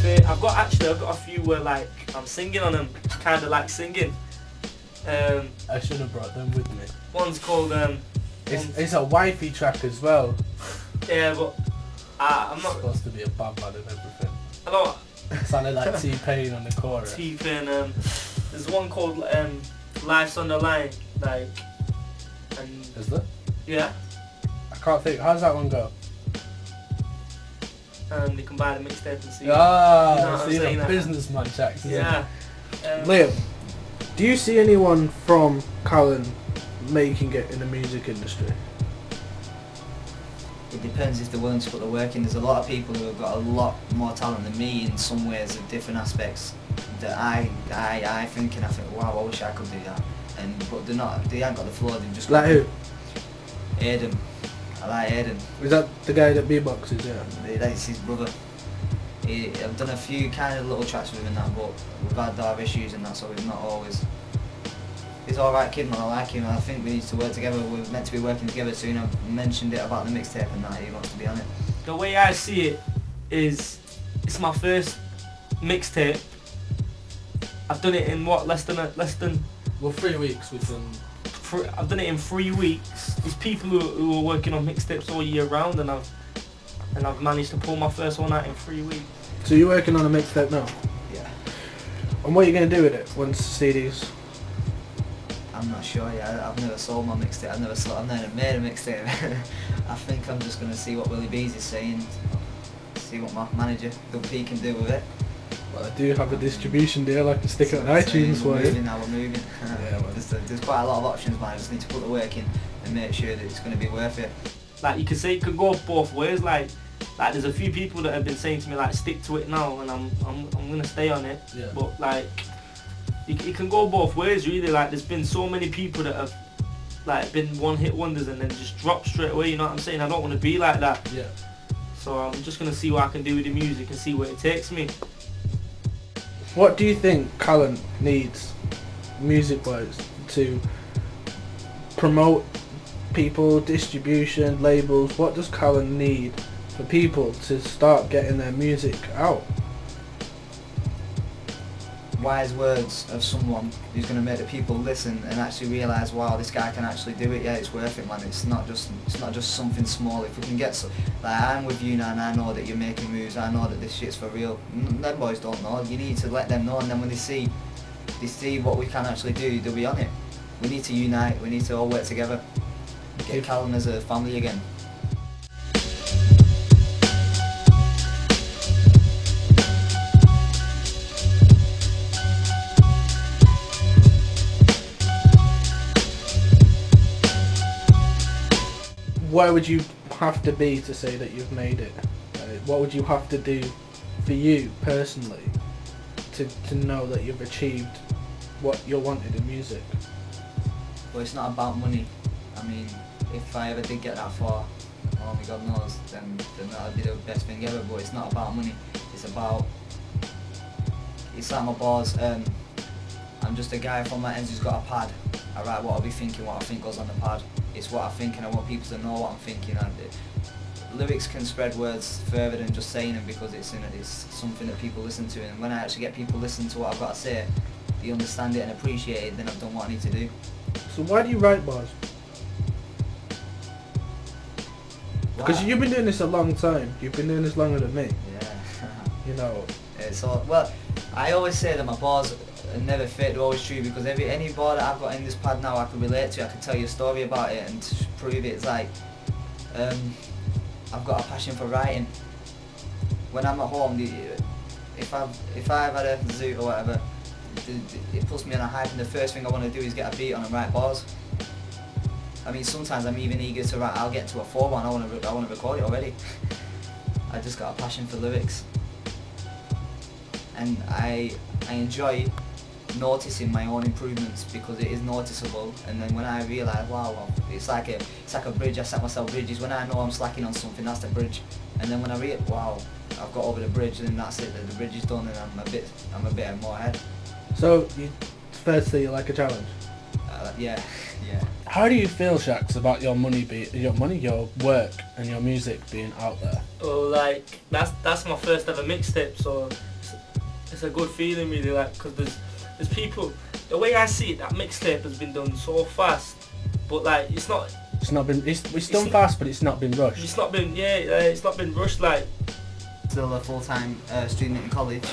I've got a few where like I'm singing on them, kind of like singing. I should have brought them with me. One's called It's a wifey track as well. yeah, but I'm not supposed to be a bad man and everything. I don't. Sounded like T-Pain on the chorus. T-Pain. There's one called Life's on the Line, like. And is there? yeah. I can't think. How's that one go? And they can buy the mixtape and see. Ah, you know see the businessman checks. Yeah. Liam, do you see anyone from Callon making it in the music industry? It depends if they're willing to put the work in. There's a lot of people who have got a lot more talent than me in some ways of different aspects that I think wow, I wish I could do that. But they haven't got the floor. They've just like who? Aiden. I like Aiden. Is that the guy that beatboxes? Yeah. That's his brother. I've done a few kind of little tracks with him and that, but we've had our issues and that, so it's not always. He's alright kid, man, I like him, and I think we need to work together. We're meant to be working together soon. I mentioned it about the mixtape and that, he wants to be on it. The way I see it is, it's my first mixtape. I've done it in what, less than well, 3 weeks we've done. I've done it in 3 weeks. There's people who are working on mixtapes all year round, and I've managed to pull my first one out in 3 weeks. So you're working on a mixtape now? Yeah. And what are you going to do with it once CDs? I'm not sure yet. I've never sold my mixtape. I've never made a mixtape. I think I'm just going to see what Willie Bees is saying, see what my manager, Doug P, can do with it. Well, I do have a distribution deal. I can stick it on iTunes for you. We're moving. Yeah, well. There's quite a lot of options, man. I just need to put the work in and make sure that it's going to be worth it. Like you can say, it could go both ways. Like there's a few people that have been saying to me like, stick to it now, and I'm gonna stay on it. Yeah. But like, it can go both ways really. Like there's been so many people that have like been one-hit wonders and then just dropped straight away. You know what I'm saying? I don't want to be like that. Yeah. So I'm just gonna see what I can do with the music and see where it takes me. What do you think Callon needs, music-wise, to promote people, distribution, labels? What does Callon need for people to start getting their music out? Wise words of someone who's going to make the people listen and actually realise, wow, this guy can actually do it. Yeah, it's worth it, man. It's not just something small. If we can get like, I'm with you now, and I know that you're making moves. I know that this shit's for real. Them boys don't know. You need to let them know, and then when they see what we can actually do, they'll be on it. We need to unite. We need to all work together. Get Callon as a family again. Where would you have to be to say that you've made it? What would you have to do for you personally to know that you've achieved what you wanted in music? Well, it's not about money. I mean, if I ever did get that far, only God knows, then that would be the best thing ever. But it's not about money. It's like my bars. I'm just a guy from my ends who's got a pad. I write what I'll be thinking, what I think goes on the pad. It's what I think, and I want people to know what I'm thinking. And lyrics can spread words further than just saying them, because it's something that people listen to. And when I actually get people listening to what I've got to say, they understand it and appreciate it, then I've done what I need to do. So why do you write bars? Because you've been doing this a long time. You've been doing this longer than me. Yeah. You know. Well, I always say that my bars are never fake, they're always true, because any bar that I've got in this pad now I can relate to. I can tell you a story about it and to prove it. It's like, I've got a passion for writing. When I'm at home, if I've had a zoot or whatever, it puts me on a hype, and the first thing I want to do is get a beat on and write bars. I mean, sometimes I'm even eager to write. I'll get to a 4-1, I want to record it already. I just got a passion for lyrics, and I enjoy noticing my own improvements, because it is noticeable. And then when I realise, wow, it's like a bridge. I set myself bridges. When I know I'm slacking on something, that's the bridge. And then when I realise, wow, I've got over the bridge, then that's it. The bridge is done, and I'm a bit more ahead. So, firstly, you like a challenge? Yeah. How do you feel, Shax, about your your work and your music being out there? Oh, like that's my first ever mixtape, so It's a good feeling really, like, because there's people, the way I see it, that mixtape has been done so fast, but like it's not done fast, but it's not been rushed. It's not been, it's not been rushed, like. Still a full-time student in college.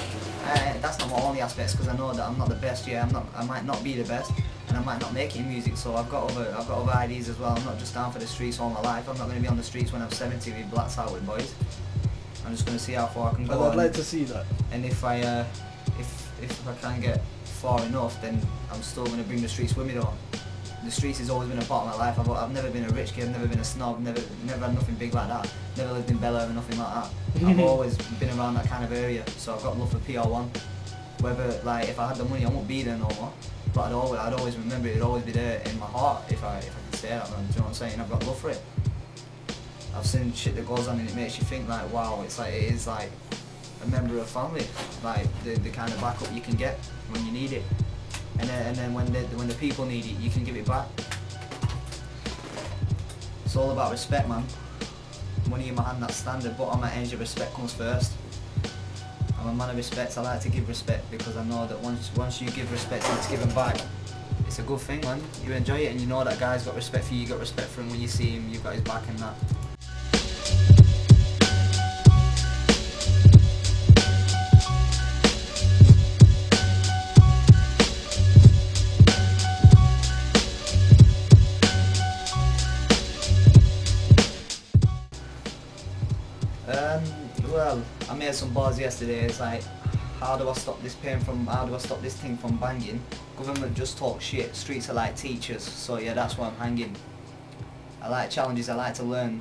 That's not my only aspects, because I know that I'm not the best. Yeah, I might not be the best, and I might not make it in music. So I've got other ideas as well. I'm not just down for the streets all my life. I'm not going to be on the streets when I'm 70 with blacks out with boys. I'm just going to see how far I can go. I'd like to see that. And if I can get far enough, then I'm still going to bring the streets with me though. The streets has always been a part of my life. I've never been a rich kid, never been a snob, never had nothing big like that. Never lived in Bel Air or nothing like that. I've always been around that kind of area, so I've got love for PR1. Whether, like, if I had the money, I won't be there no more. But I'd always remember it. It'd always be there in my heart if I could say that, man. Do you know what I'm saying? I've got love for it. I've seen shit that goes on and it makes you think like, wow, it's like, it is like a member of family, like the kind of backup you can get when you need it. And then when the people need it, you can give it back. It's all about respect, man. Money in my hand, that's standard, but on my end, your respect comes first. I'm a man of respect. I like to give respect because I know that once you give respect and it's given back, it's a good thing, man. You enjoy it and you know that guy's got respect for you, you got respect for him when you see him, you've got his back and that. Well, I made some bars yesterday. It's like, how do I stop this thing from banging? Government just talk shit. Streets are like teachers. So yeah, that's why I'm hanging. I like challenges. I like to learn.